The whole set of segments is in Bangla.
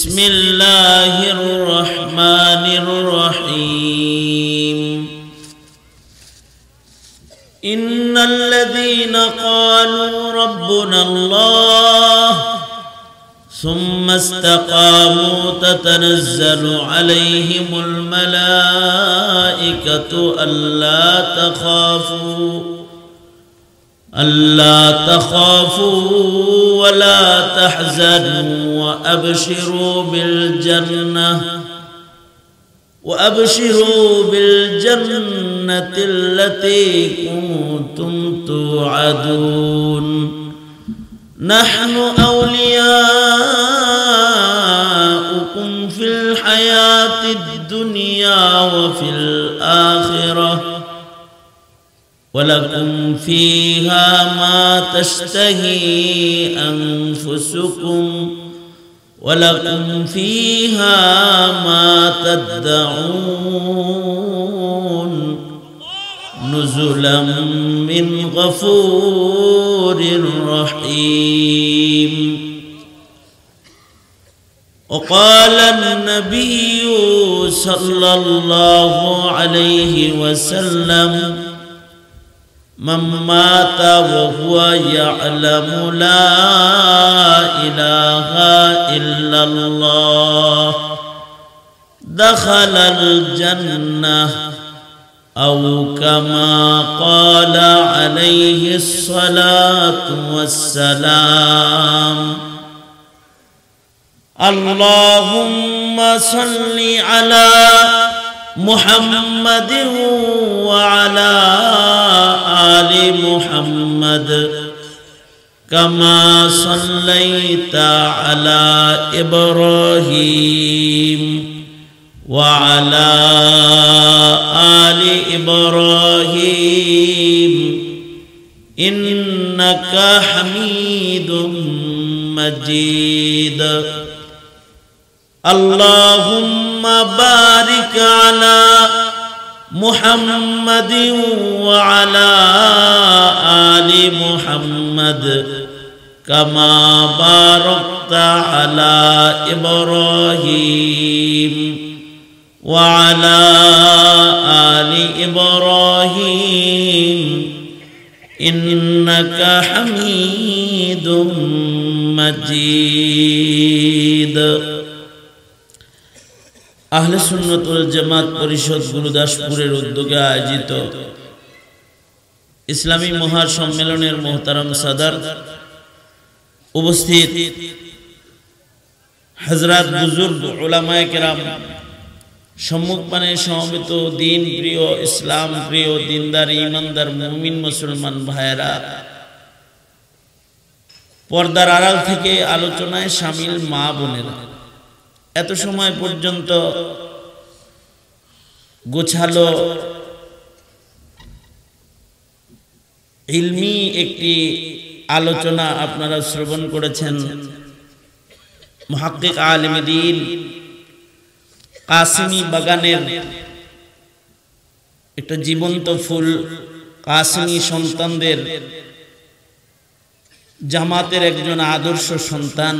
بسم الله الرحمن الرحيم إن الذين قالوا ربنا الله ثم استقاموا تتنزل عليهم الملائكة ألا تخافوا ولا تحزنوا وأبشروا بالجنة التي كنتم توعدون نحن أولياؤكم في الحياة الدنيا وفي الآخرة ولكم فيها ما تشتهي أنفسكم ولكم فيها ما تدعون نزلا من غفور رحيم. وقال النبي صلى الله عليه وسلم من مات وهو يعلم لا إله إلا الله دخل الجنة أو كما قال عليه الصلاة والسلام. اللهم صل على محمد وعلى آل محمد كما صليت على إبراهيم وعلى آل إبراهيم إنك حميد مجيد. اللهم بارك على محمد وعلى آل محمد كما باركت على إبراهيم وعلى آل إبراهيم إنك حميد مجيد. আহলে সুন্নাত ওয়াল জামাত পরিষদ গুরুদাসপুরের উদ্যোগে আয়োজিত ইসলামী মহাসম্মেলনের মোহতারাম সাদার, উপস্থিত হযরত বুজুর্গ উলামায়ে কেরাম, সম্মুখপানে সমবেত দিন প্রিয়, ইসলাম প্রিয়, দিনদার, ঈমানদার মুমিন মুসলমান ভাইয়েরা, পর্দার আড়াল থেকে আলোচনায় শামিল মা বোনেরা, এত সময় পর্যন্ত গোছালো ইলমি একটি আলোচনা আপনারা শ্রবণ করেছেন। মুহাক্কিক আলিমে দ্বীন কাসিমি বাগানের একটা জীবন্ত ফুল, কাসিমি সন্তানদের জামাতের একজন আদর্শ সন্তান,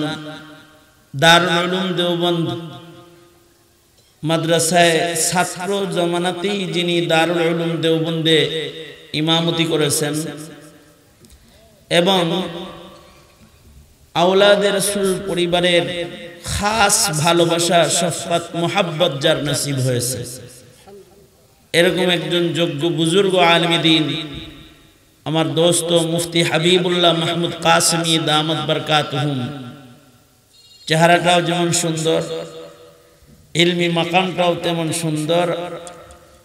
দারুল উলুম দেওবন্দ মাদ্রাসায় ছাত্র জামানাতেই যিনি দারুল উলুম দেওবন্দে ইমামতি করেছেন এবং আওলাদে রাসূল পরিবারের খাস ভালোবাসা, শফকাত, মোহাব্বত যার নসিব হয়েছে, এরকম একজন যোগ্য বুজুর্গ আলিমে দ্বীন আমার দোস্ত মুফতি হাবিবুল্লাহ মাহমুদ কাসেমি দামাত বরকাতুহুম, চেহারাটাও যেমন সুন্দর, ইলমি মাকামটাও তেমন সুন্দর,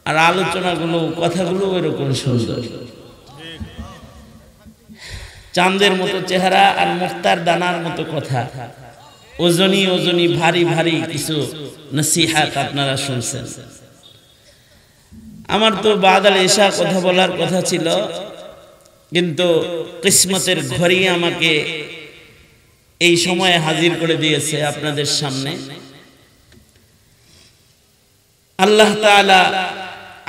আর আলোচনাগুলো, কথাগুলো এরকম সুন্দর। চাঁদের মতো চেহারা আর মুক্তার দানার মতো কথা, ওজনী ওজনী ভারী ভারী কিছু নসিহাত আপনারা শুনছেন। আমার তো বাদাল এশা কথা বলার কথা ছিল, কিন্তু কিসমতের ঘড়ি আমাকে এই সময়ে হাজির করে দিয়েছে আপনাদের সামনে। আল্লাহ তাআলা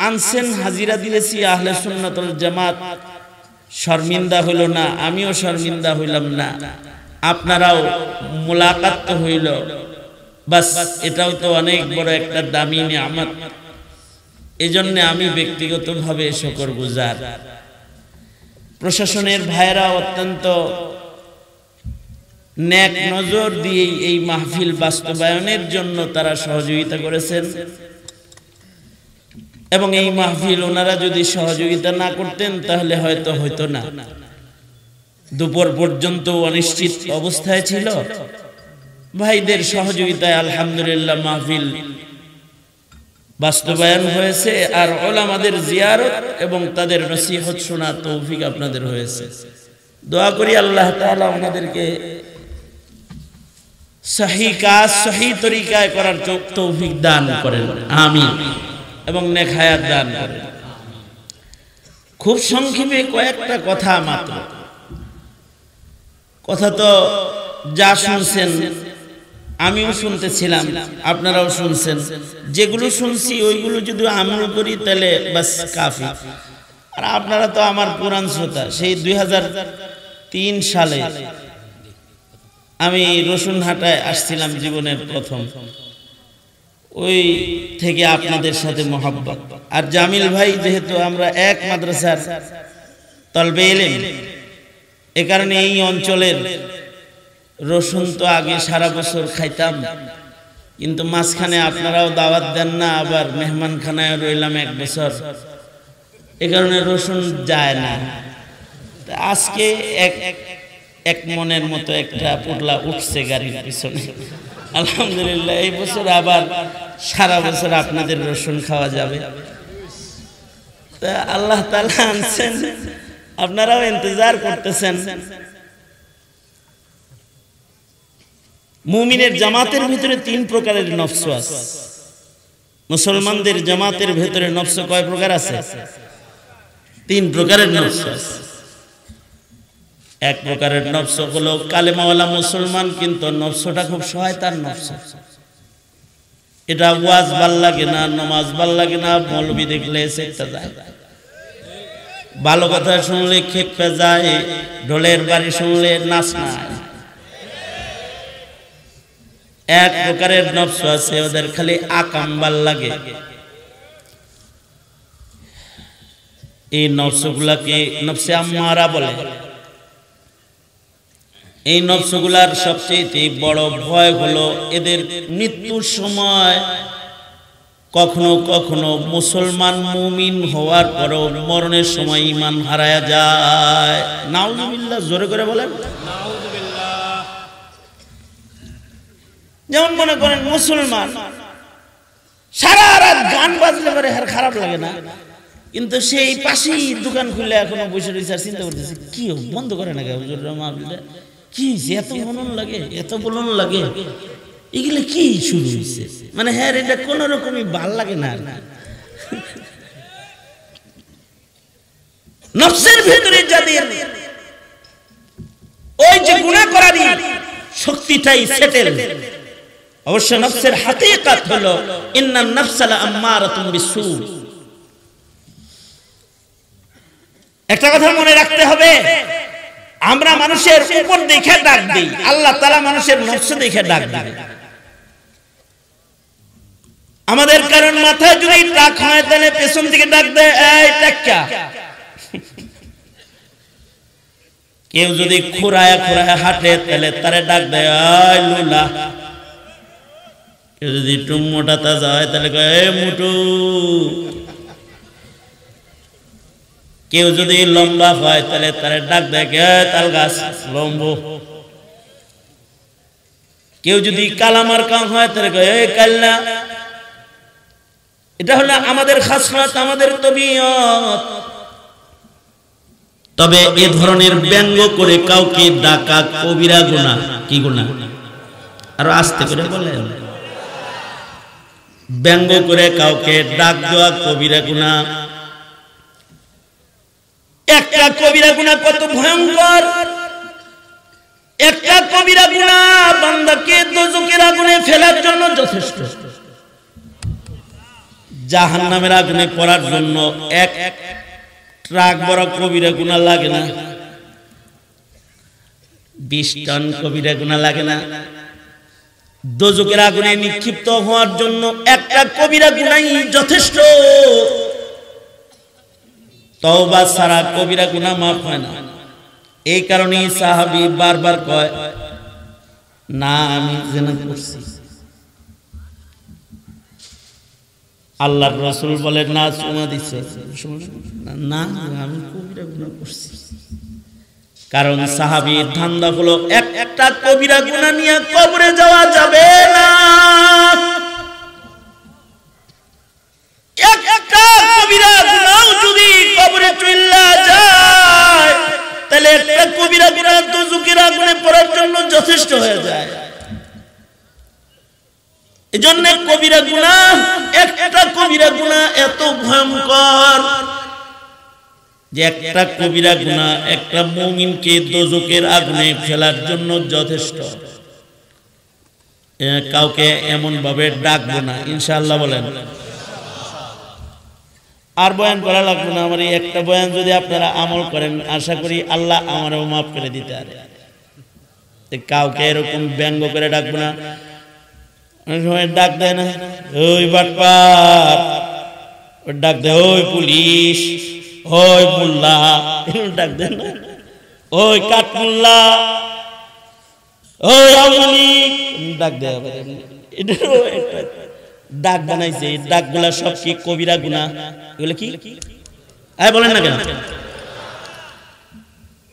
আনছেন, হাজিরা দিয়েছি, আহলে সুন্নাত ওয়াল জামাত শর্মিন্দা হইল না, আমিও শর্মিন্দা হইলাম না, আপনারাও মুলাকাত হইল, বাস এটাও তো অনেক বড় একটা দামি নিয়ামত। এজন্য আমি ব্যক্তিগতভাবে শুকরগুজার। প্রশাসনের ভাইরা অত্যন্ত নেক নজর দিয়ে এই মাহফিল বাস্তবায়নের জন্য তারা সহযোগিতা করেছেন, এবং এই মাহফিল ওনারা যদি সহযোগিতা না করতেন তাহলে হয়তো হইতো না। দুপুর পর্যন্ত অনিশ্চিত অবস্থায় ছিল, ভাইদের সহযোগিতায় আলহামদুলিল্লাহ মাহফিল বাস্তবায়ন হয়েছে, আর উলামাদের জিয়ারত এবং তাদের নসিহত শোনার তৌফিক আপনাদের হয়েছে। দোয়া করি আল্লাহ তাআলা ওনাদেরকে সহি কাজ সহি তরিকায় করার তৌফিক দান করেন, আমিন, এবং নেক হায়াত দান করেন। খুব সংক্ষেপে কয়েকটা কথা মাত্র। কথা তো যা শুনছেন আমিও শুনতেছিলাম, আপনারাও শুনছেন। যেগুলো শুনছি ওইগুলো যদি আমল করি তাহলে বাস কাফি। আর আপনারা তো আমার পুরাণ শ্রোতা। সেই 2003 সালে আমি রসুনহাটায় আসছিলাম জীবনের প্রথম, ওই থেকে আপনাদের সাথে মহব্বত। আর জামিল ভাই যেহেতু আমরা এক মাদ্রাসার তলবে ইলম, এ কারণে এই অঞ্চলের রসুন তো আগে সারা বছর খাইতাম, কিন্তু মাঝখানে আপনারাও দাওয়াত দেন না, আবার মেহমানখানায় রইলাম 1 বছর, এ কারণে রসুন যায় না। আজকে এক মনের মতো একটা পুটলা উঠছে গাড়ির পিছনে, আলহামদুলিল্লাহ। এই বছর আবার সারা বছর আপনাদের রসুন খাওয়া যাবে। তা আল্লাহ তাআলা আনছেন, আপনারাও ইন্তজার করতেছেন। মুমিনের জামাতের ভিতরে 3 প্রকারের নফস আছে। মুসলমানদের জামাতের ভিতরে নফস কয় প্রকার আছে? 3 প্রকারের নফস আছে। এক প্রকারের নফস হলো কালেমাওয়ালা মুসলমান, কিন্তু নফসটা খুব শয়তান নফস। এটা ওয়াজ ভাল লাগে না, নামাজ ভাল লাগে না, মৌলবি দেখলে সেটা যায়, ভালো কথা শুনলে খেপে যায়, ঢোলের বাড়ি শুনলে নাচ নাই। এক প্রকারের নফস আছে ওদের খালি আকাম ভাল লাগে। এই নফসগুলাকে নফসে আম্মারা বলে। এই নফসগুলার সবচেয়ে বড় ভয় হলো এদের মৃত্যুর সময় কখনো কখনো মুসলমান মুমিন হওয়ার পরও মরণের সময় ঈমান হারায়া যায়। নাউযুবিল্লাহ, জোরে করে বলেন নাউযুবিল্লাহ। যেমন মনে করেন মুসলমান সারা রাত গান বাজলে পরে আর খারাপ লাগে না, কিন্তু সেই পাশেই দোকান খুলে এখনো বসে রয়েছে, চিন্তা করতেছে কি বন্ধ করে না হুজুররা মাহফিলটা, কি এত বলন লাগে, এত বলন লাগে, এগুলো কি শুরু হয়েছে, মানে হ্যাঁ এটা কোন রকমই ভাল লাগে না। নফসের ভিতরে যাদের ওই যে গুনাহ করার শক্তিটাই সেটেল, অবশ্য নফসের হাকিকত হলো ইন্নান নাফসা লাআম্মারাতুন বিসসু। একটা কথা মনে রাখতে হবে, আমরা মানুষের উপর দেখে ডাক দিই, আল্লাহ তাআলা মানুষের নফস দেখে ডাক দেন। আমাদের কারণ মাথায় যদি টাক হয় তাহলে পেছন থেকে ডাক দেয় এই টাক্কা। কেউ যদি খুরায়া খুরায়া হাঁটে তাহলে তারে ডাক দেয় এই লুলা। কেউ যদি টুমোটাতা যায় তাহলে কয় এই মুটু। কেউ যদি লম্বা হয় তাহলে তারে ডাক দেয় কে তাল গাছ লম্বু। কেউ যদি কালামার কাম হয় তাহলে কয় এই কাল্লা। এটা হলো আমাদের খাসলাত, আমাদের তবিয়ত। তবে এ ধরনের ব্যঙ্গ করে কাউকে ডাকা কবিরা গুনাহ। কি গুনাহ? আর আস্তে করে বলেন। ব্যঙ্গ করে কাউকে ডাক দেওয়া কবিরা গুনাহ। একটা কবিরা গুনাহ কত ভয়ঙ্কর! একটা কবিরা গুনাহ বান্দাকে দোজখের আগুনে ফেলার জন্য যথেষ্ট। জাহান্নামের আগুনে পড়ার জন্য এক ট্রাক বড় কবিরা গুনাহ লাগে না, 20 টন কবিরা গুনাহ লাগে না। দোজখের আগুনে নিক্ষিপ্ত হওয়ার জন্য একটা কবিরা গুনাহই যথেষ্ট। তওবা ছাড়া কবিরা গুনাহ মাফ হয় না। এই কারণে সাহাবী বারবার কয়, না আমি জিনা করছি। আল্লাহর রাসূল বলেন, না চুমা দিছে, না আমি কবিরা গুনাহ করছি। কারণ সাহাবীর ধান্দা হলো একটা কবিরা গুনাহ নিয়ে কবরে যাওয়া যাবে না। একটা কবিরা গুনাহ যদি কবরে চলে যায় তাহলে একটা কবিরা গুনাহ দোজখের আগুনে পড়ার জন্য যথেষ্ট হয়ে যায়। এজন্য কবিরা গুনাহ, একটা কবিরা গুনাহ এত ভয়ঙ্কর যে একটা কবিরা গুনাহ একটা মুমিনকে দোজখের আগুনে ফেলার জন্য যথেষ্ট। কাউকে এমন ভাবে ডাকবো না ইনশাআল্লাহ, বলেন। আর বয়ান করা লাগবে না। আমার এই একটা বয়ান যদি আপনারা আমল করেন, আশা করি আল্লাহ আমারও মাফ করে দিতে পারে। কাউকে এরকম ব্যঙ্গ করে ডাকবো না। অনেক সময় ডাক দেয় না, ওই বাটপার, ডাক দেয় ওই পুলিশ, ওই মোল্লা, ডাক দেয় না, ওই কাঠমোল্লা, ওই আমলি, ডাক দেয়। এটারও একটা ডাক বানাইছে। এই ডাকগুলা সব কি কবিরা গুনাহ? এগুলো কি বলেন না কেন?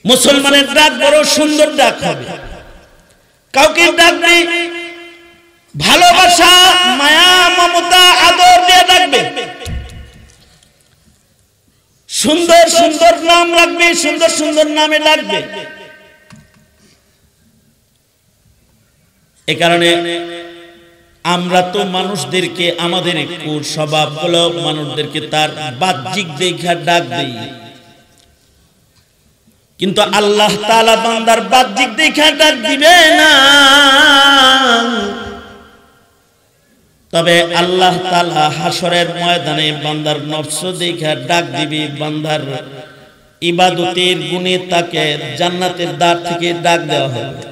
মুসলমানের ডাক বড় সুন্দর ডাক হবে। কাউকে ডাকবে ভালোবাসা, মায়া, মমতা, আদর দিয়ে ডাকবে। সুন্দর সুন্দর নাম রাখবে, সুন্দর সুন্দর নামে ডাকবে। এ কারণে আমরা তো মানুষদেরকে, আমাদের একটু স্বভাব হলো মানুষদেরকে তার বাহ্যিক দেখা ডাক দেই, কিন্তু আল্লাহ তাআলা বান্দার বাহ্যিক দেখা ডাক দিবে না। তবে আল্লাহ তাআলা হাসরের ময়দানে বান্দার নফস দেখা ডাক দিবে। বান্দার ইবাদতের গুণে তাকে জান্নাতের দ্বার থেকে ডাক দেওয়া হবে।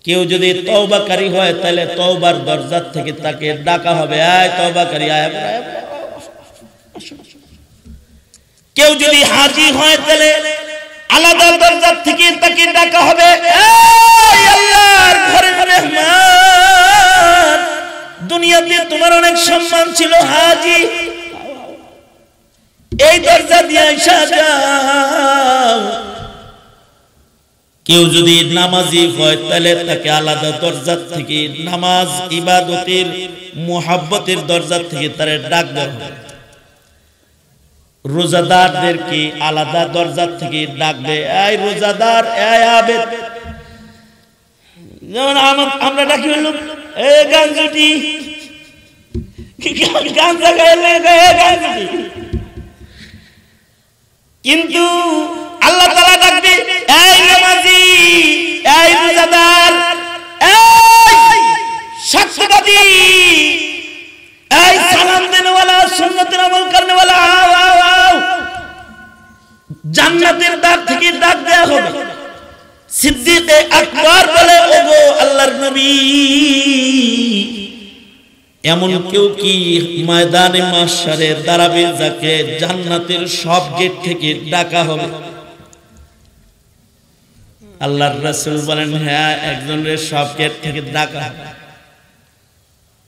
কেউ যদি তওবাকারী হয় তাহলে তওবার দরজা থেকে তাকে ডাকা হবে, আয় তওবাকারী আয়। কেউ যদি হাজী হয় তাহলে আলাদা দরজা থেকে তাকে ডাকা হবে, এই আল্লাহর ঘরের মেহমান, দুনিয়াতে তোমার অনেক সম্মান ছিল হাজী, এই দরজা দিয়ে আইসা যাও। কেউ যদি নামাজি হয় তাহলে তাকে আলাদা দরজা থেকে, নামাজ ইবাদতের মুহাব্বতের দরজা থেকে তারে ডাক দেওয়া হবে। রোজাদারদেরকে আলাদা দরজা থেকে ডাকবে, এই রোজাদার, এই আবেদ। যেমন আমরা ডাকি হলো এ গাঞ্জুটি, গাঞ্জা গাইলে গাঞ্জুটি, কিন্তু আল্লাহ তাআলা ডাকবে, এই নামাজি, এই রোজাদার, এই সত্যবাদী, এই সালাম দেনে ওয়ালা, সুন্নতের আমল করনে ওয়ালা, আও আও আও। জান্নাতের দ্বার থেকে ডাক দেয়া হবে। সিদ্দিকে আকবর বলে, ওগো আল্লাহর নবী, এমন কেউ কি ময়দানে মাহশারে দাঁড়াবে যাকে জান্নাতের সব গেট থেকে ডাকা হবে? আল্লাহর রাসূল বলেন, হ্যাঁ, একজনের সব গেট থেকে ডাকা হবে।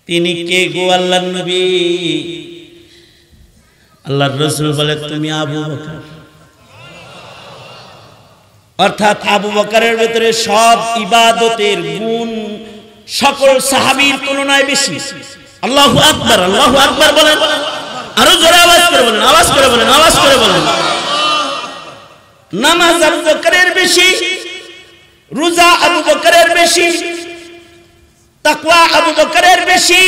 তিনি কে গো আল্লাহর নবী? আল্লাহর রাসূল বলে, তুমি আবু বকর। অর্থাৎ আবু বকরের ভিতরে সব ইবাদতের গুণ সকল সাহাবীর তুলনায় বেশি। আল্লাহু আকবার, আল্লাহু আকবার বলেন, আরো জোরে আওয়াজ করে বলেন, আওয়াজ করে বলেন, আওয়াজ করে বলেন। নামাজ আবু বকরের বেশি, রোজা আবু বকরের বেশি, তাকওয়া আবু বকরের বেশি,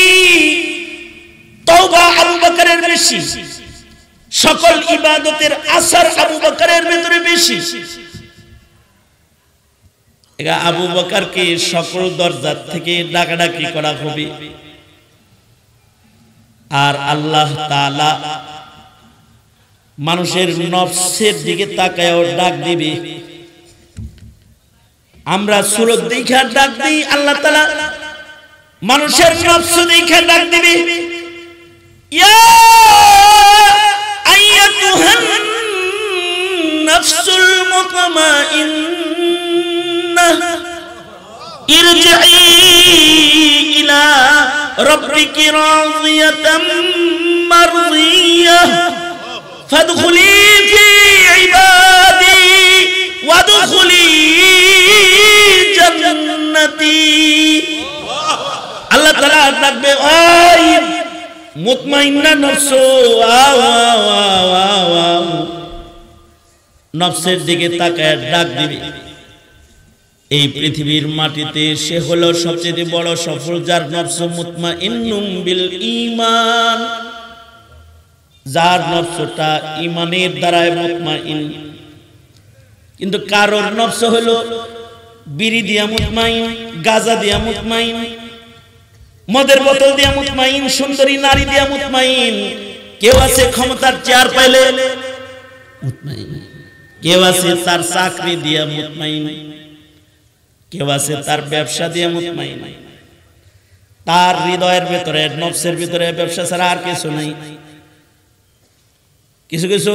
তওবা আবু বকরের বেশি, সকল ইবাদতের আসর আবু বকরের ভিতরে বেশি। আবু বকরকে সকল দরজা থেকে ডাকাডাকি করা হবে। আর আল্লাহ তাআলা মানুষের নফসের দিকে তাকায়ও ডাক দিবে। আমরা সুরত দেখা ডাক দিই, আল্লাহ তাআলা মানুষের নফস দেখে ডাক দিবে, ইয়া আইয়াতুহান নাফসুল মুতমাইন্নাহ ইরজিই ইলা রাব্বিকি রাদিয়াতাম মারদিয়াহ ফাদখুলি ফি ইবাদি ওয়াদখুলি জান্নাতি। আল্লাহ তাআলা ডাকবে, ওই মুতমাইন্না নফস, আও আও আও আও আও। নফসের দিকে তাকায় ডাক দিবে, এই পৃথিবীর মাটিতে সে হলো সবচেয়ে বড় সফল, যার নফস মুতমাইন্নুম বিল ঈমান, যার নফসটা ঈমানের দ্বারায় মুতমাইন। কিন্তু কারোর নফস হলো বিড়ি দিয়া মুতমাইন, গাঁজা দিয়া মুতমাইন, মদের বোতল দিয়া মুতমাইন, সুন্দরী নারী দিয়া মুতমাইন। কেউ আছে ক্ষমতার চেয়ার পাইলে মুতমাইন, কেউ আছে তার চাকরি দিয়া মুতমাইন, কেউ আছে তার ব্যবসা দিয়া মুতমাইন। তার হৃদয়ের ভিতরে নফসের ভিতরে ব্যবসা ছাড়া আর কিছু নাই। কিছু কিছু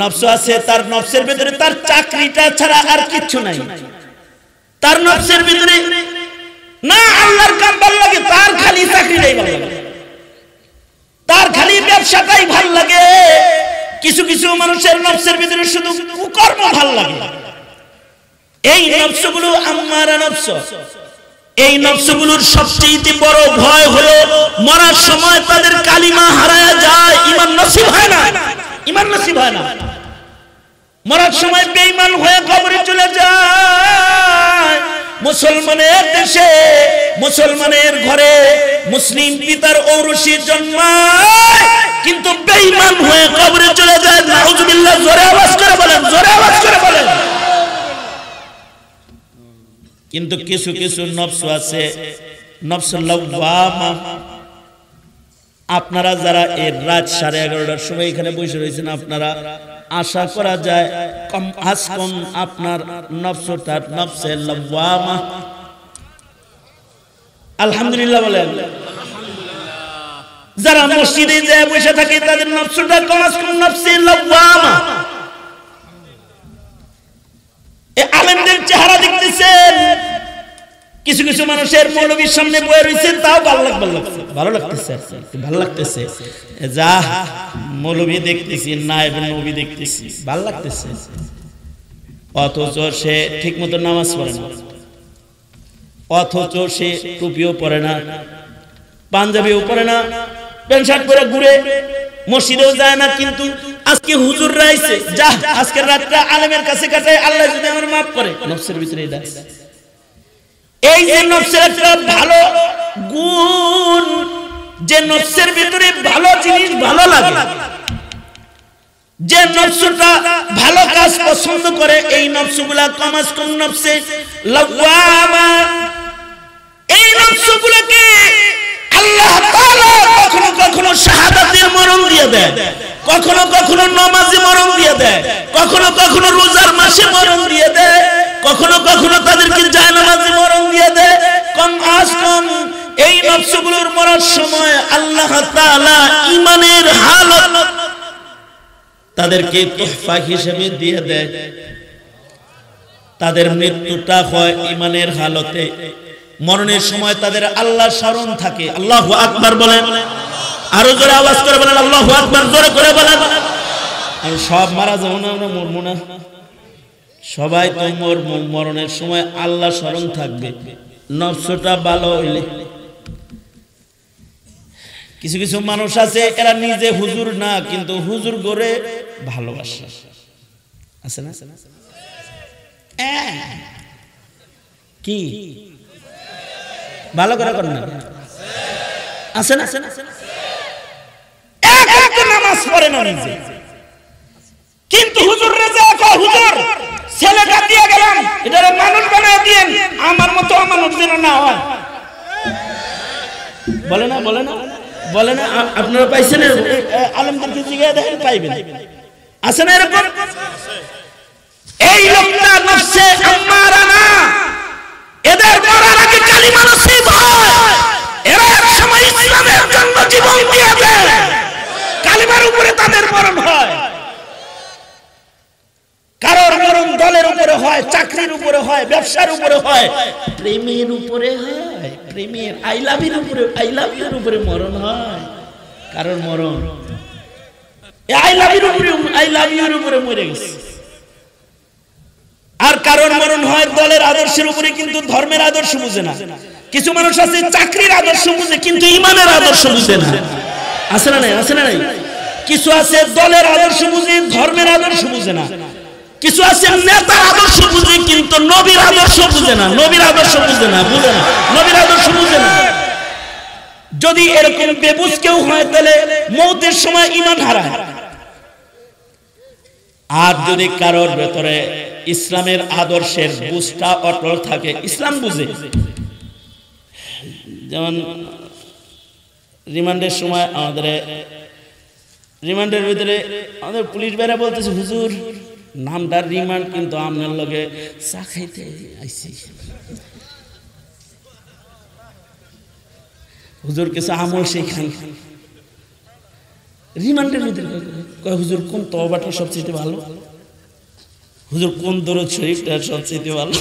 নফস আছে তার নফসের ভিতরে তার চাকরিটা ছাড়া আর কিছু নাই। তার নফসের ভিতরে না আল্লাহর কাম ভালো লাগে, তার খালি চাকরিটাই ভালো লাগে, তার খালি ব্যবসাটাই ভালো লাগে। কিছু কিছু মানুষের নফসের ভিতরে শুধু কুকর্ম ভালো লাগে। এই নফসগুলো আম্মারা নফস। এই নফসগুলোর সবচেয়ে বড় ভয় হলো মরার সময় তাদের কালিমা হারায় যায়, ঈমান নসিব হয় না, ঈমান নসিব হয় না। মরার সময় বেঈমান হয়ে কবরে চলে যায়। মুসলমানের দেশে, মুসলমানের ঘরে মুসলিম পিতার ঔরসে জন্মায়, কিন্তু বেঈমান হয়ে কবরে চলে যায়। নাউজুবিল্লাহ, জোরে আওয়াজ করে বলেন, জোরে আওয়াজ করে বলেন। কিন্তু কিছু কিছু নফস আছে, নফস লাওয়ামা। আপনারা যারা এর রাত 11:30টার সময় এখানে বসে রয়েছেন, আপনারা আশা করা যায় কম আজ কম আপনার নফসটা নফসে লাওয়ামা। আলহামদুলিল্লাহ বলেন। যারা মসজিদে যায় বসে থাকে তাদের নফসটা কম আজ কম নফসে লাওয়ামা। এই আলেমদের চেহারা দেখতেছেন, কিছু কিছু মানুষের মৌলবীর সামনে বয়ে রয়েছে, তাও ভালো লাগতেছে, ভালো লাগতেছে। যা মৌলবী দেখতেছি, নায়েব নবী দেখতেছি, ভালো লাগতেছে। অথচ সে ঠিক মতো নামাজ পড়ে না, অথচ সে টুপিও পরে না, পাঞ্জাবিও পরে না, প্যান্ট শার্ট পরে ঘুরে, মসজিদেও যায় না। কিন্তু আজকে হুজুর রাইছে, যা আজকের রাতটা আলেমের কাছে কাটায়, আল্লাহ যদি আমার মাফ করে। নফসের ভিতরে এটা, এই যে নফসের একটা ভালো গুণ, যে নফসের ভিতরে ভালো জিনিস ভালো লাগে, যে নফসটা ভালো কাজ পছন্দ করে, এই নফসগুলা কমাস কম নফসে লাওয়ামা। এই নফসগুলোকে আল্লাহ তাআলা কখনো কখনো শাহাদাতের মরণ দিয়ে দেয়, কখনো কখনো নামাজে মরণ দিয়ে দেয়, কখনো কখনো রোজার মাসে মরণ দিয়ে দেয়, কখনো কখনো তাদেরকে জায়নামাজে মরণ দিয়ে দেয়। কম আজ কম এই নফসগুলোর মরার সময় আল্লাহ তাআলা ঈমানের হালত তাদেরকে তোহফা হিসেবে দিয়ে দেয়। তাদের মৃত্যুটা হয় ঈমানের হালতে। মরণের সময় তাদের আল্লাহ স্মরণ থাকে। আল্লাহু আকবার বলেন, আরো জোরে আওয়াজ করে বলেন আল্লাহু আকবার, জোরে করে বলেন। আর সব মারা যাবো না, আমরা মরবো না, সবাই তো মরবো। মরণের সময় আল্লাহ স্মরণ থাকবে, নফসটা ভালো হইলে। কিছু কিছু মানুষ আছে এরা নিজে হুজুর না, কিন্তু হুজুর করে ভালোবাসে, আছে না? কি ভালো করে করেন না, আছে না? এক নামাজ পড়ে না নিজে, কিন্তু হুজুর রেজা কয় হুজুর ছেলেটা দিয়ে গেলাম, এটা মানুষ বানায় দিয়েন, আমার মতো মানুষ যেন না হয়। বলে না, বলে না, বলে না? আপনারা পাইছেন? আলেমদেরকে জিজ্ঞাসা দেখেন, পাইবেন। আছে না এরকম? এই লোকটা নফসে আম্মারা না, এদের মরার আগে কালিমা নসিব হয়। কালিমার উপরে তাদের মরণ হয়। কারোর মরণ দলের উপরে হয়, চাকরির উপরে হয়, ব্যবসার উপরে হয়, প্রেমের উপরে হয়, প্রেমের আই লাভ ইউর উপরে, আই লাভ ইউর উপরে মরণ হয়। কারোর মরণ আই লাভ ইউর উপরে, আই লাভ ইউর উপরে মরে গেছে। আর কারোর মরণ হয় দলের আদর্শের উপরে, কিন্তু ধর্মের আদর্শ বুঝে না। কিছু মানুষ আছে চাকরির আদর্শ বুঝে, কিন্তু ইমানের আদর্শ বুঝে না। আছে না নাই? আছে না নাই? কিছু আছে দলের আদর্শ বুঝে, ধর্মের আদর্শ বুঝে না। কিছু আছে নেতার আদর্শ বুঝে, কিন্তু নবীর আদর্শ বুঝে না। নবীর আদর্শ বুঝে না, বুঝে না, নবীর আদর্শ বুঝে না। যদি এরকম বেবুঝ কেউ হয়, তাহলে মৌতের সময় ঈমান হারায়। আর যদি কারোর ভেতরে ইসলামের আদর্শের বুঝটা অটল থাকে, ইসলাম বুঝে, যেমন রিমান্ডের সময় আমাদের রিমান্ডের ভিতরে আমাদের পুলিশ ভাইরা বলতেছে, হুজুর নামটা রিমান্ড, কিন্তু আপনার লগে চা খাইতে আইছি, হুজুর কিছু আমল শিখান। রিমান্ডের ভিতরে কয়, হুজুর কোন তওবাটা সবচেয়ে ভালো, হুজুর কোন দরুদ শরীফটা সবচেয়ে ভালো।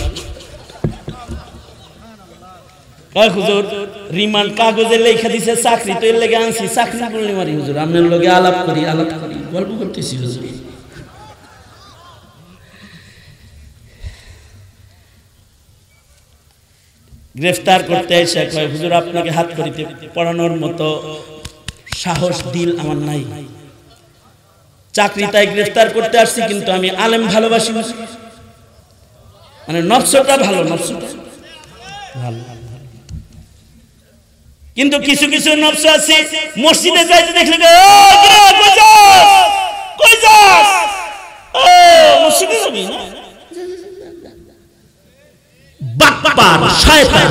হুজুর রিমান্ড কাগজে লেখা দিছে, চাকরি তো এর লেগে আনছি, চাকরি করলে মারি হুজুর, আপনার লগে আলাপ করি, আলাপ করি, গল্প করতেছি হুজুর। গ্রেফতার করতে এসে কয়, হুজুর আপনাকে হাত করিতে পড়ানোর মতো সাহস দিল আমার নাই। চাকরি তাই গ্রেফতার করতে আসছি, কিন্তু আমি আলেম ভালোবাসি, মানে নফসটা ভালো, নফসটা ভালো। কিন্তু কিছু কিছু নফস আছে মসজিদে যাইতে দেখলে কই যাস, ও মসজিদে যাবি না, বাটপার শয়তান,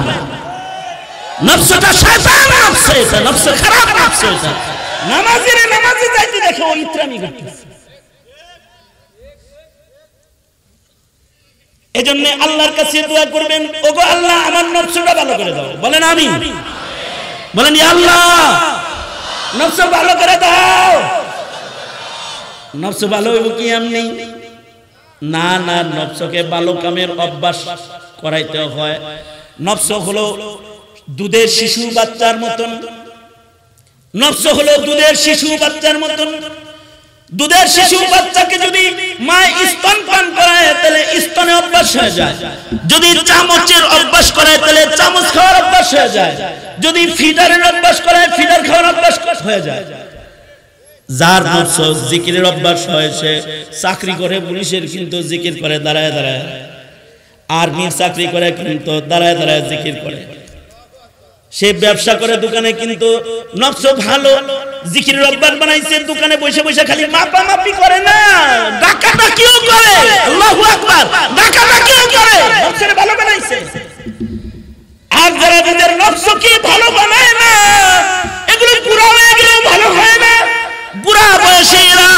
নফসটা শয়তান, নফস এটা, নফস খারাপ, নফস এটা। নামাজিরে নামাজি যাইতে দেখে ও ইতরামি করতেছে। এজন্য আল্লাহর কাছে দোয়া করবেন, ওগো আল্লাহ আমার নফসটা ভালো করে দাও। বলেন আমিন, বলেন ইয়া আল্লাহ নফস ভালো করে দাও। নফস ভালো হইব কি এমনি না, না, নফসকে ভালো কামের অভ্যাস করাইতে হয়। নফস হলো দুধের শিশু বাচ্চার মতন, নফস হলো দুধের শিশু বাচ্চার মতন। দুধের শিশু বাচ্চাকে যদি মা স্তন পান করায়, তাহলে স্তনে অভ্যাস হয়ে যায়। যদি চামচের অভ্যাস করায়, তাহলে চামচ খাওয়ার অভ্যাস হয়ে যায়। যদি ফিডারের অভ্যাস করায়, ফিডার খাওয়ার অভ্যাস হয়ে যায়। যার নফস জিকিরের অভ্যাস হয়, সে চাকরি করে পুলিশের, কিন্তু জিকির করে দাঁড়ায় দাঁড়ায়। আর্মির চাকরি করে, কিন্তু দাঁড়ায় দাঁড়ায় জিকির করে। সে ব্যবসা করে দোকানে, কিন্তু নফস ভালো, জিকিরের অভ্যাস বানাইছে। দোকানে বসে বসে খালি মাপামাপি করে না, ডাকাডাকিও করে। আল্লাহু আকবার, ডাকাডাকিও করে, নফসের ভালো বানাইছে। আর যারা নিজের নফসকে ভালো বানায় না, এগুলো বুড়া হয়ে গেলেও ভালো হয় না। বুড়া বয়সে এরা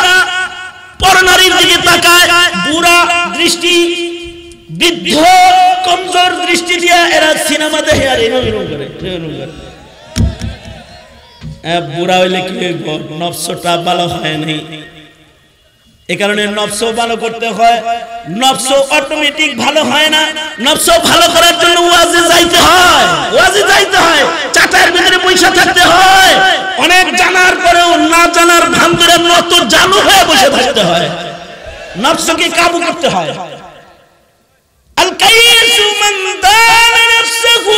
পরনারীর দিকে তাকায়, বুড়া দৃষ্টি, বৃদ্ধ কমজোর দৃষ্টি দিয়ে এরা সিনেমা দেখে আর এরকম করে। বুড়া হইলে কি নফসটা ভালো হয় নাই, এ কারণে নফস ভালো করতে হয়। নফস অটোমেটিক ভালো হয় না, নফস ভালো করার জন্য ওয়াজে যাইতে হয়, ওয়াজে যাইতে হয়, চাটার ভিতরে পয়সা থাকতে হয়। অনেক জানার পরেও না জানার ভান ধরে নত জানু হয়ে বসে থাকতে হয়। নফসকে কাবু করতে হয়। আল কাইয়িসু মান দানা নাফসাহু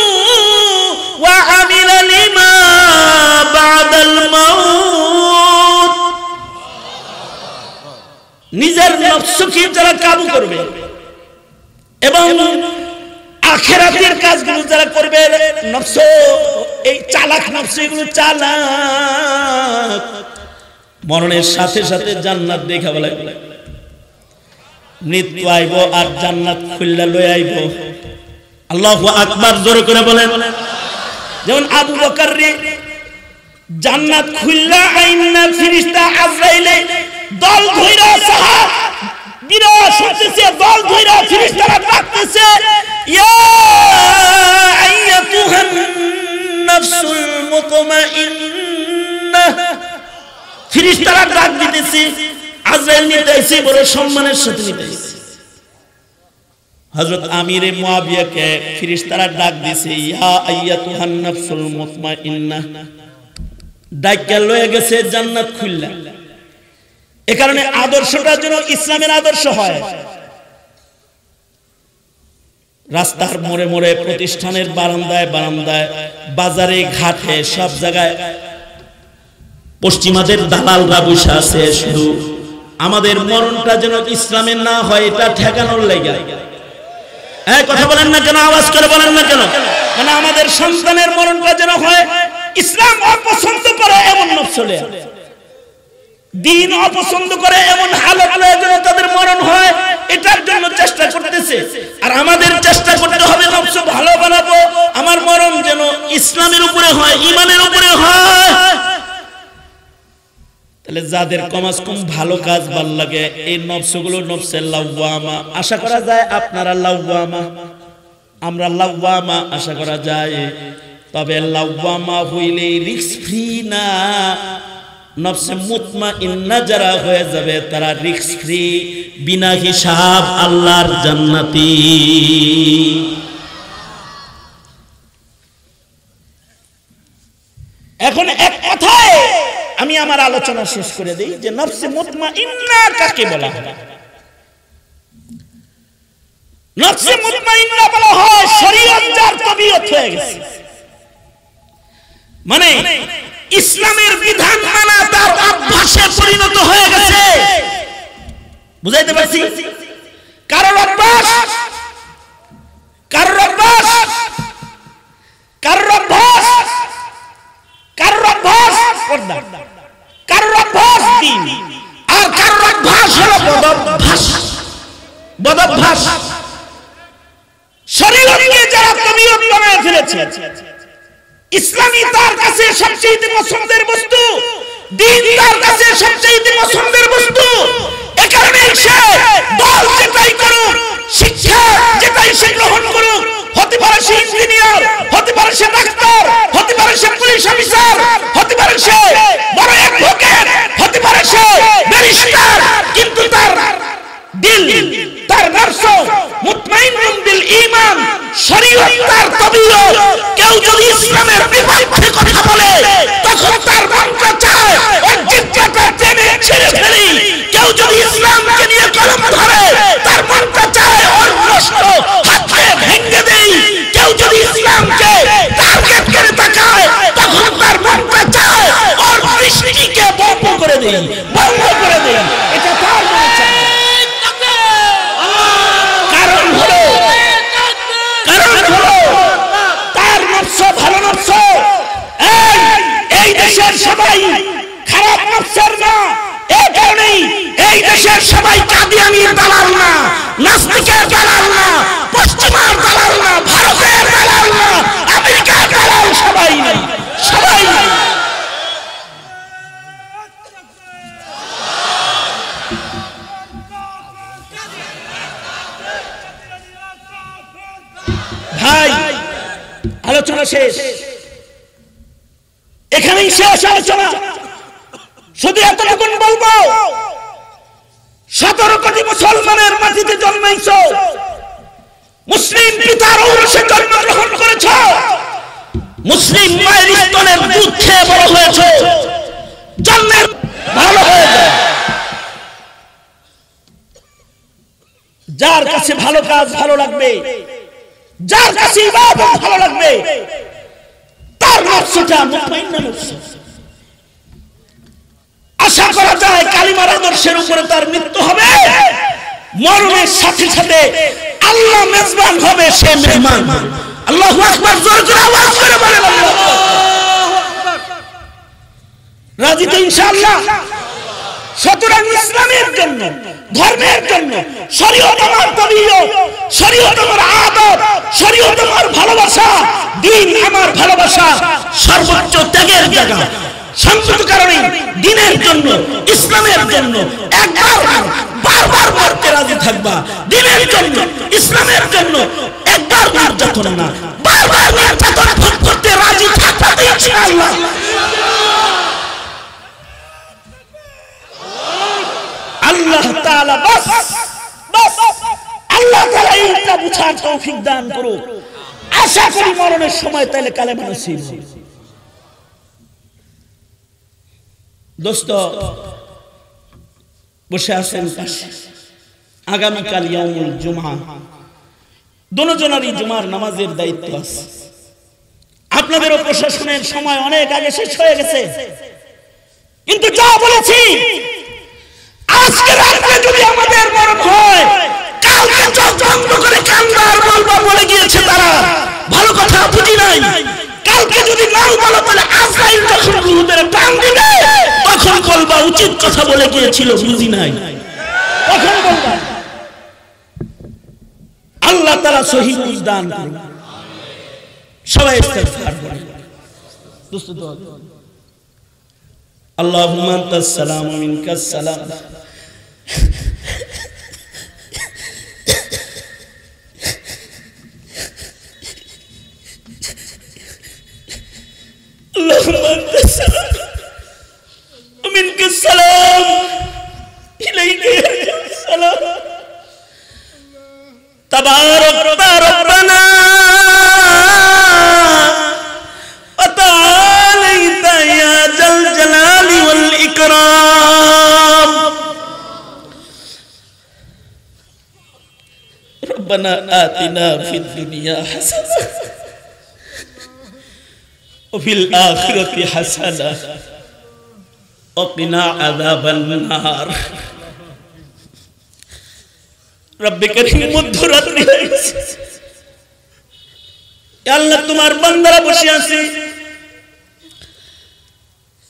ওয়া আমিলা লিমা বাদাল মাউত। নিজের নফসকে যারা কাবু করবে এবং আখিরাতের কাজগুলো যারা করবে, নফস এই চালাক নফস, এগুলো চালাক, মরণের সাথে সাথে জান্নাত দেখা বলে, মৃত্যু আইব আর জান্নাত খুললা লই আইব। আল্লাহু আকবার, জোরে করে বলেন। যেমন আবু বকর রে জান্নাত খুললা আইনা ফেরেশতা আজরাইলে দল ধইরা সাহাব বিরাস হইতেছে, দল ধইরা ফেরেশতারা ডাকতেছে, ইয়া আইয়াতুহান নাফসুল মুতমাইন্নাহ ফেরেশতারা ডাক দিতেছে, আজরাইল নিতে আইছে, বড় সম্মানের সাথে নিতে আইছে। হযরত আমিরে মুয়াবিয়াকে ফেরেশতারা ডাক দিছে, ইয়া আইয়াতুহান নাফসুল মুতমাইন্নাহ, ডাইকা লয়ে গেছে জান্নাত খুললা। এ কারণে আদর্শটা যেন ইসলামের আদর্শ হয়। রাস্তার মোড়ে মোড়ে, প্রতিষ্ঠানের বারান্দায় বারান্দায়, বাজারে ঘাটে, সব জায়গায় পশ্চিমাদের দালালরা বসে আছে। শুধু আমাদের মরণটা যেন ইসলামের না হয়, এটা ঠেকানোর লেগে। এই কথা বলেন না কেন? আওয়াজ করে বলেন না কেন? মানে আমাদের সন্তানের মরণটা যেন হয় ইসলাম অপছন্দ করে এমন নফসলে, দ্বীন অপছন্দ করে এমন হালত যেন তাদের মরণ হয়, এটার জন্য চেষ্টা করতেছে। আর আমাদের চেষ্টা করতে হবে নফস ভালো বানাবো, আমার মরণ যেন ইসলামের উপরে হয়, ঈমানের উপরে হয়। তাহলে যাদের কমাস কম ভালো কাজ ভাল লাগে, এই নফসগুলো নফসে লাওয়ামা। আশা করা যায় আপনারা লাওয়ামা, আমরা লাওয়ামা আশা করা যায়। তবে লাওয়ামা হইলে রিস্ক ফ্রি না, নফসে মুতমাইন্না যারা হয়ে যাবে তারা রিস্ক ফ্রি, বিনা হিসাব আল্লাহর জান্নাতি। এখন এক কথায় আমি আমার আলোচনা শেষ করে দেই যে নফসে মুতমাইন্না কাকে বলা হয়? নফসে মুতমাইন্না বলা হয় শরীয়ত যার তবিয়ত হয়ে গেছে, মানে ইসলামের বিধান মানা তার অভ্যাসে পরিণত হয়ে গেছে। বুঝাইতে পারছি? কারোর অভ্যাস, কারোর অভ্যাস, কারোর অভ্যাস, কারোর অভ্যাস পর্দা, কারোর অভ্যাস দ্বীন, আর কারোর অভ্যাস হলো বদঅভ্যাস। বদঅভ্যাস শরীয়তকে যারা তবিয়ত বানায় ফেলেছে, ইসলামী তার কাছে সবচেয়ে পছন্দের বস্তু, দ্বীন তার কাছে সবচেয়ে পছন্দের বস্তু। এ কারণে সে দল যেটাই করুক, শিক্ষা যেটাই সে গ্রহণ করুক, হতে পারে সে ইঞ্জিনিয়ার, হতে পারে সে ডাক্তার, হতে পারে সে পুলিশ অফিসার, হতে পারে সে বড় অ্যাডভোকেট, হতে পারে সে ব্যারিস্টার, কিন্তু তার দিল, তার নফস মুতমাইন্নুন বিল ঈমান, শরীয়ত তার তবিয়ত। কেউ যদি ইসলামের বিপক্ষে কথা বলে তখন তার মনটা চায় ওর জিহ্বাটা টেনে ছিঁড়ে ফেলি। কেউ যদি ইসলামকে নিয়ে কলম ধরে তার মনটা চায় ওর নষ্ট হাতে ভেঙে দেই। কেউ যদি ইসলামকে টার্গেট করে তাকায় তখন তার মনটা চায় ওর দৃষ্টিকে বন্ধ করে দেই, বন্ধ করে দেই। এটা তার মনে চায়। ভালো নফস, এই দেশের সবাই খারাপ নফসের না। এই কারণেই এই দেশের সবাই কাদিয়ানীর দালাল না, নাস্তিকের দালাল না, পশ্চিমার দালাল না, ভারতের দালাল না, আমেরিকার দালাল সবাই নাই, সবাই নাই। ভাই আলোচনা শেষ, এখানেই শেষ আলোচনা। শুধু এতটুকুন বলবো, 17 কোটি মুসলমানের মাটিতে জন্মাইছ, মুসলিম পিতার ঔরসে জন্মগ্রহণ করেছ, মুসলিম মায়ের স্তনের দুধ খেয়ে বড় হয়েছ, জন্মের ভালো হয়ে যায়। যার কাছে ভালো কাজ ভালো লাগবে, যার কাছে ইবাদত ভালো লাগবে, তার নফসটা মুতমাইন্না নফস। আশা করা যায় কালিমার আদর্শের উপরে তার মৃত্যু হবে, মরণের সাথে সাথে আল্লাহ মেজবান হবে, সে মেহমান। আল্লাহু আকবার, জোরে জোরে আওয়াজ করে বলেন আল্লাহু আকবার। রাজি তো ইনশাআল্লাহ? সুতরাং ইসলামের জন্য, ধর্মের জন্য শরীয়ত আমার তবিয়ত, শরীয়ত আমার আদত, শরীয়ত আমার ভালোবাসা, দ্বীন আমার ভালোবাসা, সর্বোচ্চ ত্যাগের জায়গা। সংযত কারণে দ্বীনের জন্য, ইসলামের জন্য একবার বারবার মরতে রাজি থাকবা। দ্বীনের জন্য, ইসলামের জন্য একবার নির্যাতন না, বারবার নির্যাতন ভোগ করতে রাজি থাকবা ইনশাআল্লাহ। তাআলা বাস বাস আল্লাহ তাআলা এইটা বুঝার তৌফিক দান করুক। আশা করি মরণের সময় তাইলে কালেমা নসিব। দোস্ত বসে আছেন পাশে, আগামীকাল ইয়াউমুল জুমআ, দুজনেরই জুমার নামাজের দায়িত্ব আছে। আপনাদেরও প্রশাসনের সময় অনেক আগে শেষ হয়ে গেছে, কিন্তু যা বলেছি আজকে রাতে যদি আমাদের মরণ হয়, কালকে চোখ বন্ধ করে কান্দার বলবা বলে গিয়েছে তারা, ভালো কথা বুঝি নাই। কালকে যদি নাও বলো তাহলে আজরাইল যখন রূহের টান দিবে তখন বলবা উচিত কথা বলে গিয়েছিল, বুঝি নাই। তখন বলবা। আল্লাহ তাআলা সহিহ বুঝ দান করুন। সবাই ইস্তিগফার করুন। দোস্ত দোয়া আল্লাহুম্মা আনতাস সালাম ওয়া মিনকাস সালাম। اللهم انت السلام ومنك السلام اليك يرجع السلام تبارك ربنا وتعاليت يا ذا الجلال والاكرام ربنا آتنا في الدنيا حسنة وفي الآخرة حسنة وقنا عذاب النار رب كريم মধ্যরাত্রি হয়েছে, আল্লাহ তোমার বান্দারা বসে আছে,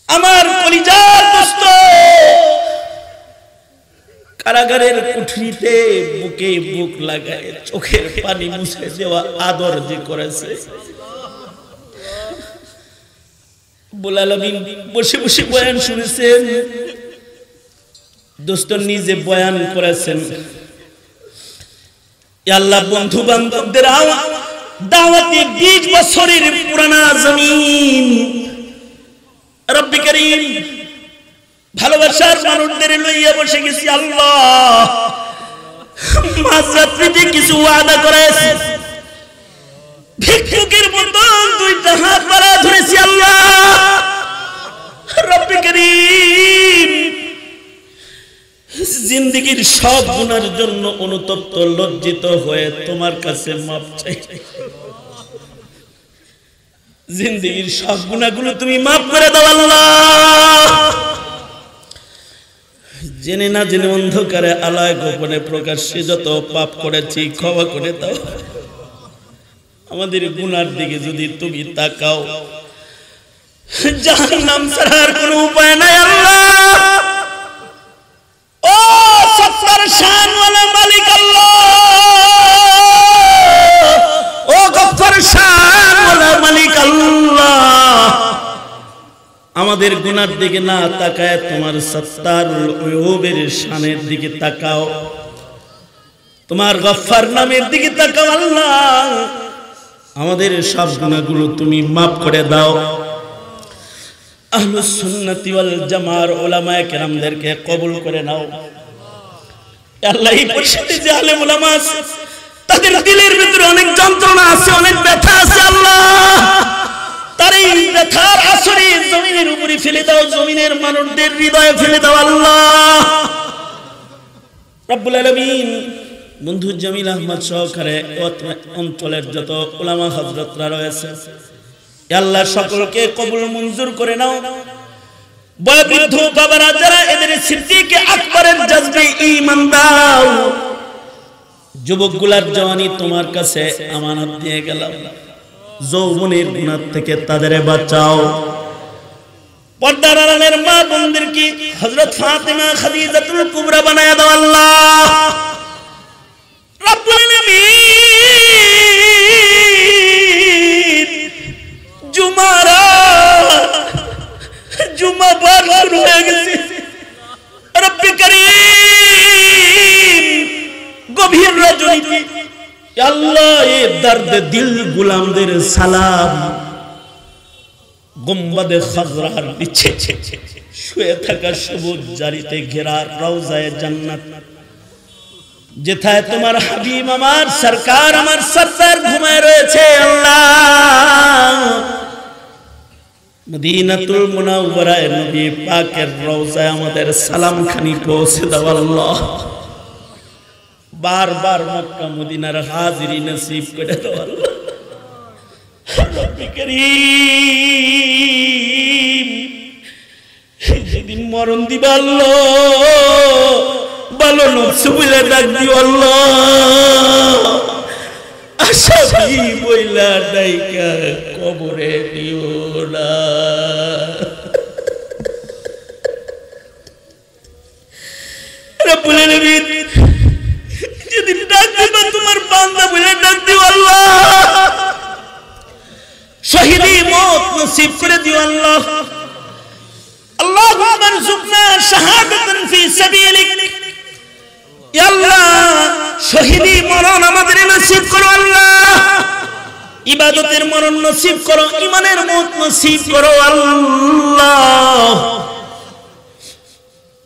আমার কলিজার দোস্ত কারাগারের কুঠরিতে বুকে বুক লাগায় চোখের পানি মুছে দেওয়া আদর যে করেছে, রব্বুল আলামিন বসে বসে বয়ান শুনেছেন, দোস্ত নিজে বয়ান করেছেন। আল্লাহ বন্ধু বান্ধবদের দাওয়াতে 20 বছরের পুরানা জমিন, রব্বি করিম ভালোবাসার মানুষদের লইয়া বসে গেছি। আল্লাহ মাঝরাত্রিতে কিছু ওয়াদা করেছে, ভিক্ষুকের মতন দুইটা হাত বাড়া ধরেছি। আল্লাহ রব্বি করিম জিন্দেগীর সব গুনার জন্য অনুতপ্ত লজ্জিত হয়ে তোমার কাছে মাপ চাই। জিন্দেগীর সব গুনাহগুলো তুমি মাফ করে দাও আল্লাহ। জেনে না জেনে অন্ধকারে আলায় গোপনে প্রকাশ্যে যত পাপ করেছি ক্ষমা করে দাও। আমাদের গুনার দিকে যদি তুমি তাকাও, জাহান্নাম ছাড়া আর কোনো উপায় নাই আল্লাহ। ও সত্তার শানওয়ালা মালিক আল্লাহ, ও গফফার শানওয়ালা মালিক আল্লাহ, আমাদের গুনার দিকে না তাকায় তোমার সত্তারুল উয়ুবের শানের দিকে তাকাও, তোমার গফফার নামের দিকে তাকাও আল্লাহ। আমাদের সব গুনাহগুলো তুমি মাফ করে দাও। আহলুস সুন্নাতি ওয়াল জামার উলামায়ে কেরামদেরকে কবুল করে নাও আল্লাহ। এই পরিষদে যে আলেম উলামা আছে তাদের দিলের ভিতরে অনেক যন্ত্রণা আছে, অনেক ব্যথা আছে আল্লাহ। তার এই ব্যথার আসরে জমিনের উপরে ফেলে দাও, জমিনের মানুষদের হৃদয়ে ফেলে দাও আল্লাহ রব্বুল আলামিন। বন্ধু জামিল আহমদ সহকারে অঞ্চলের যত উলামা হযরতরা রয়েছে আল্লাহ সকলকে কবুল মঞ্জুর করে নাও। বয়োবৃদ্ধ বাবারা যারা এদের সিদ্দিক আকবরের জজবে ঈমান দাও। যুবকগুলার জওয়ানি তোমার কাছে আমানত দিয়ে গেলাম, যৌবনের গুনাহ থেকে তাদের বাঁচাও। পর্দার আড়ালের মা বোনদেরকে হযরত ফাতেমা খাদিজাতুল কুবরা বানায়া দাও আল্লাহ রব্বুল আলামিন। জুমা বার শুরু হয়ে গেছে রব্বি করিম, গভীর রজনীতে আল্লাহ এ দর্দ দিল গোলামদের সালাম। গুম্বাদে খাজরার নিচে শুয়ে থাকা সবুজ জারিতে ঘেরা রওজায়ে জান্নাত যেথায় তোমার হাবিব আমার সরকার আমার সরদার ঘুমায় রয়েছে আল্লাহ মদিনাতুল মুনাওয়ারায় নবী পাকের রওজায় আমাদের সালাম খানি পৌঁছে দাও আল্লাহ বারবার মক্কা মদিনার হাজিরি নসিব করে দাও আল্লাহ রব্বি করিম যেদিন মরণ দিবা আল্লাহ ভালো নফস বইলা ডাক দিও আল্লাহ আশাবি বইলা ডাইকা কবরে দিও না রব্বুল আলামিন যেদিন ডাক দিবা তোমার বান্দা বইলা ডাক দিও আল্লাহ শহীদি মওত নসিব করে দিও আল্লাহ আল্লাহুম্মা রযুকনা শাহাদাতান ফি সাবিলিক ইয়া আল্লাহ শহীদি মরণ আমাদের নসিব করো আল্লাহ ইবাদতের মরণ নসিব করো ঈমানের মওত নসিব করো আল্লাহ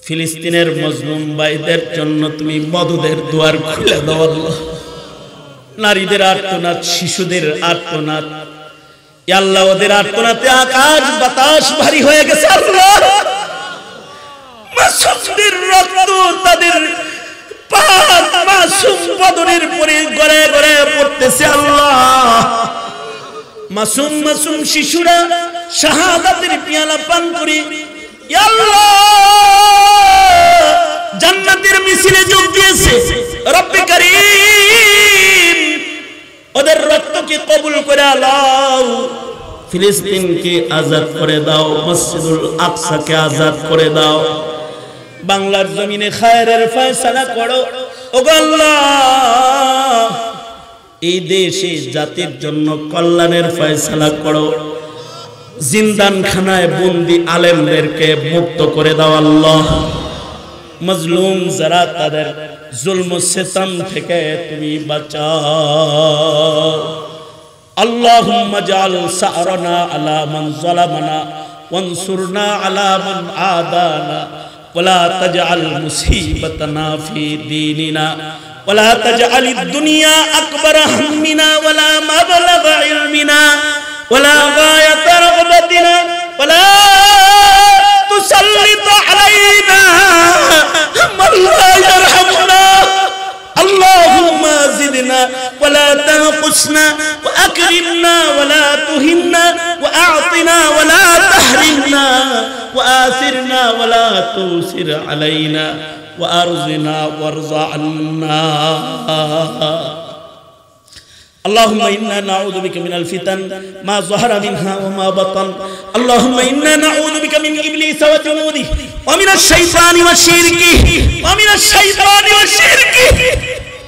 ফিলিস্তিনের মজলুম ভাইদের জন্য তুমি মদদের দুয়ার খুলে দাও আল্লাহ নারীদের আর্তনাদ শিশুদের আর্তনাদ ইয়া আল্লাহ ওদের আর্তনাদে আকাশ বাতাস ভারী হয়ে গেছে আল্লাহ মাসুমদের রক্ত তাদের পাক মাসুম বদনের পরে গড়ে গড়ে পড়তেছে আল্লাহ মাসুম মাসুম শিশুরা শাহাদাতের পিয়ালা পান করে ইয়া আল্লাহ জান্নাতের মিছিলে যোগ দিয়েছে রব্বি করিম ওদের রক্তকে কবুল করে আল্লাহ ফিলিস্তিনকে আজাদ করে দাও মসজিদুল আকসাকে আজাদ করে দাও বাংলার জমিনে খায়রের ফয়সালা করো ওগো আল্লাহ এই দেশে জাতির জন্য কল্যাণের ফয়সালা করো জিন্দানখানায় বন্দী আলেমদেরকে মুক্ত করে দাও আল্লাহ মজলুম যারা তাদের জুলম সিতম থেকে তুমি বাঁচাও আল্লাহুম্মা জাল সারনা আলা মান যালামানা ওয়ানসুরনা আলা মান আদানা ওয়ালা তাজআল মুসিবাতানা ফি দীনিনা ওয়ালা তাজআলিদ দুনিয়া আকবার হাম্মিনা ওয়ালা মাবলাগা ইলমিনা ওয়ালা গায়াতা রাগবাতিনা ওয়ালা তুসাল্লিত আলাইনা মান লা ইয়ারহামুনা আল্লাহুম্মা জিদনা ওয়ালা তানকুসনা وأكرمنا ولا تهنا وأعطنا ولا تحرمنا وآثرنا ولا تؤثر علينا وأرزنا وارض عنا اللهم إنا نعوذ بك من الفتن ما ظهر منها وما بطن اللهم إنا نعوذ بك من إبليس وجنوده ومن الشيطان وشركه ومن الشيطان وشركه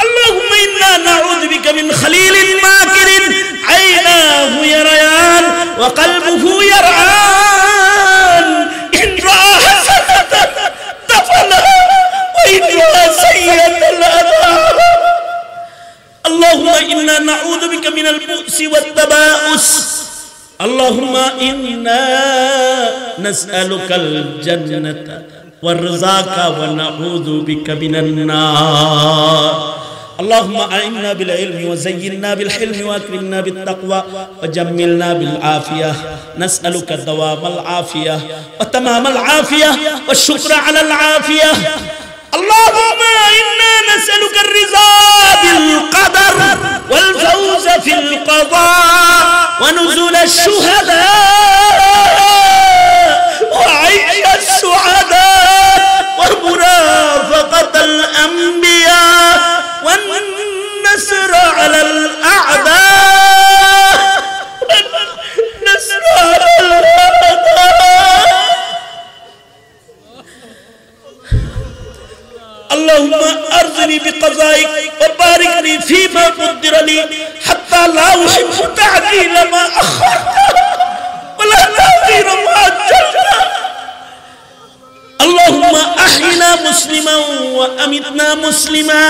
اللهم إنا نعوذ بك من خليل ماكر عيناه يريان وقلبه يرعان إن رأى حسنة دفنها وإن رأى سيئة أذاها اللهم إنا نعوذ بك من البؤس والتباؤس اللهم إنا نسألك الجنة والرزاق ونعوذ بك من النار اللهم أعنا بالعلم وزينا بالحلم وأكرمنا بالتقوى وجملنا بالعافية نسألك دوام العافية وتمام العافية والشكر على العافية اللهم إنا نسألك الرضا بالقدر والفوز في القضاء ونزول الشهداء وعيش السعداء ومرافقة الأنبياء والنصر على الأعداء والنصر على الأعداء اللهم أرضني بقضائك وبارك لي فيما قدر لي حتى لا أحب تعجيل ما أخرت ولا تأخير ما أجلت اللهم أحينا مسلما وأمتنا مسلما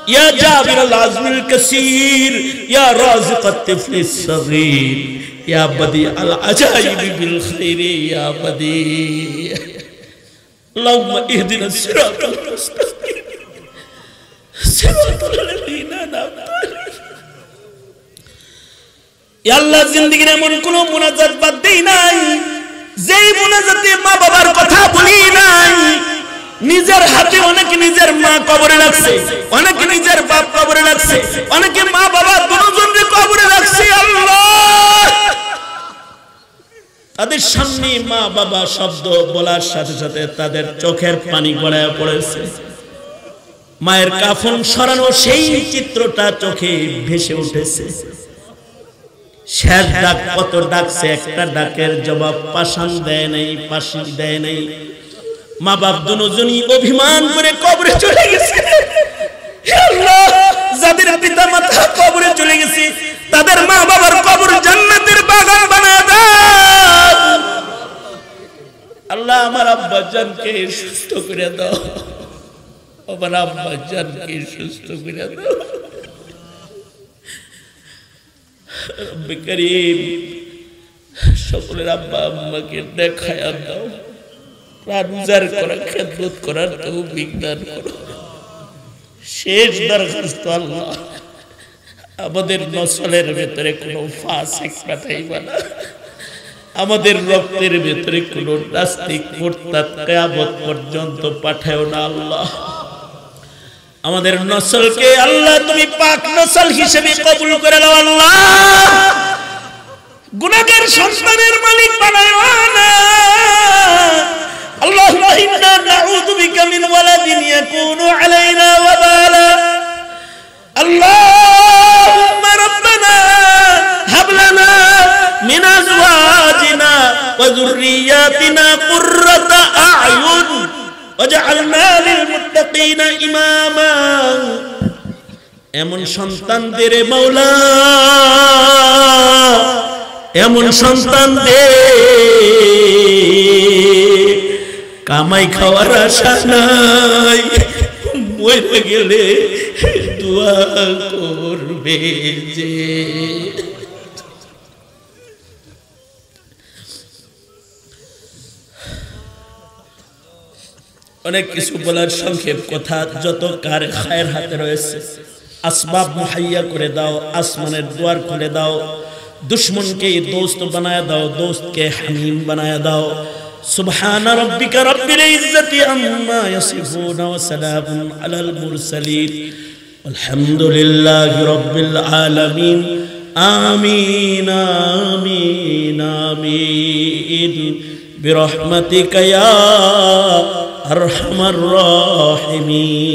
يا جابر العزم الكثير يا رازق الطفل الصغير يا بديع العجائب بالخير يا بديع اللهم اهدنا الصراط المستقيم আল্লাহ জিন্দেগির এমন কোন মুনাজাত বাদ দেই নাই যেই মুনাজাতে মা বাবার কথা বলি নাই। নিজের হাতে অনেকে নিজের মা কবরে রাখছে, অনেকে নিজের বাপ কবরে রাখছে, অনেকে মা বাবা দুজনকে কবরে রাখছে। আল্লাহ তাদের সামনে মা বাবা শব্দ বলার সাথে সাথে তাদের চোখের পানি গড়ায় পড়েছে। মায়ের কাফন সরানো সেই চিত্রটা চোখে ভেসে উঠেছে। শেষ ডাক কত ডাকছে, একটা ডাকের জবাব পাশান দেয় নাই, পাশি দেয় নাই। মা বাপ দুজনই অভিমান করে কবরে চলে গেছে। আল্লাহ যাদের পিতা মাতা কবরে চলে গেছে তাদের মা বাবার কবর জান্নাতের বাগান বানায় দাও। আল্লাহ আমার আব্বা জানকে সুস্থ করে দাও, আমার আব্বা জানকে সুস্থ করে দাও। রব্বে কারীম সকলের আব্বা আম্মাকে দেখায়া দাও, প্রাণজার করা খেদমত করার তৌফিক দান করো। শেষ দরখাস্ত আল্লাহ আমাদের নসলের ভেতরে কোনো ফাসিক পাঠাইবা না, আমাদের রক্তের ভেতরে কোনো নাস্তিক মুরতাদ কিয়ামত পর্যন্ত পাঠাও না। আল্লাহ আমাদের নসলকে আল্লাহ তুমি পাক নসল হিসেবে কবুল করে নাও। আল্লাহ গুনাহগার সন্তানের মালিক বানাও না। আল্লাহুম্মা ইন্না নাউযু বিকা মিন ওয়ালাদিন ইয়াকুনু আলাইনা ওয়াবালা। আল্লাহুম্মা রাব্বানা হাব লানা মিন আজওয়াজিনা ওয়া যুররিয়াতিনা কুররাতা আ'য়ুন ওয়াজআলনা লিল মুত্তাকিনা ইমামা। এমন সন্তান দে রে মাওলা, এমন সন্তান দে কামাই খাওয়ার আশা নাই, মরে গেলে দোয়া করবে যে। অনেক কিছু বলার সংক্ষেপ কথা, যত কার খায়ের হাতে রয়েছে আসবাব মুহাইয়া করে দাও, আসমানের দুয়ার খুলে দাও, দুশ্মনকে দোস্ত বানায় দাও, দোস্তকে হামিম বানায় দাও। সুবহানা রাব্বিকা রাব্বিল ইজ্জাতি আম্মা ইয়াসিফুন ওয়া সালামুন আলাল মুরসালিন আলহামদুলিল্লাহি রাব্বিল আলামিন। আমিন আমিন আমিন বিরহমাতিকা ইয়া আরহামার রাহিমিন।